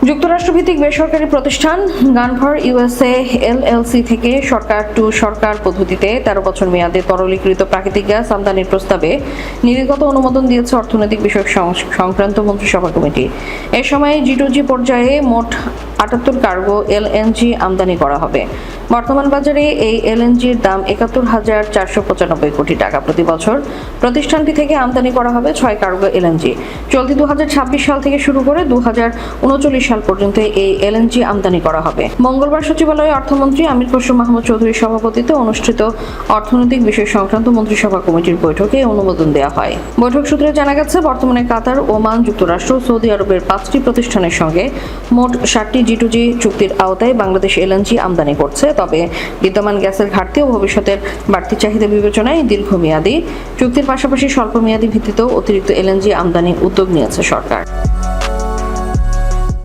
যুক্তরাষ্ট্রভিত্তিক বেসরকারি প্রতিষ্ঠান গানভার USA LLC থেকে সরকার টু সরকার পদ্ধতিতে 13 বছর মেয়াদে তরলীকৃত প্রাকৃতিক গ্যাস আমদানির প্রস্তাবে নীতিগত অনুমোদন দিয়েছে অর্থনৈতিক বিষয়ক সংক্রান্ত মন্ত্রিসভা কমিটি। এ সময় G2G পর্যায়ে মোট 78 কার্গো এলএনজি আমদানি করা হবে। বর্তমান বাজারে এই এলএনজির দাম 71,495 কোটি টাকা প্রতি বছর। প্রতিষ্ঠানটি থেকে আমদানি করা হবে 6 কার্গো এলএনজি। চলতি 2026 সাল থেকে শুরু করে 2039 সাল পর্যন্ত এই এলএনজি আমদানি করা হবে। মঙ্গলবার সচিবালয়ে অর্থমন্ত্রী আমির খসরু মাহমুদ চৌধুরীর সভাপতিত্বে অনুষ্ঠিত অর্থনৈতিক বিষয় সংক্রান্ত মন্ত্রিসভা কমিটির বৈঠকে অনুমোদন দেওয়া হয়। বৈঠক সূত্রে জানা গেছে, বর্তমানে কাতার, ওমান, যুক্তরাষ্ট্র, সৌদি আরবের 5টি প্রতিষ্ঠানের সঙ্গে মোট 60টি G2G চুক্তির আওতায় বাংলাদেশ এলএনজি আমদানি করছে। তবে বিদ্যমান গ্যাসের ঘাটতি ও ভবিষ্যতের বাড়তি চাহিদা বিবেচনায় দীর্ঘমেয়াদী চুক্তির পাশাপাশি স্বল্পমেয়াদী ভিত্তিতেও অতিরিক্ত এলএনজি আমদানি উদ্যোগ নিয়েছে সরকার।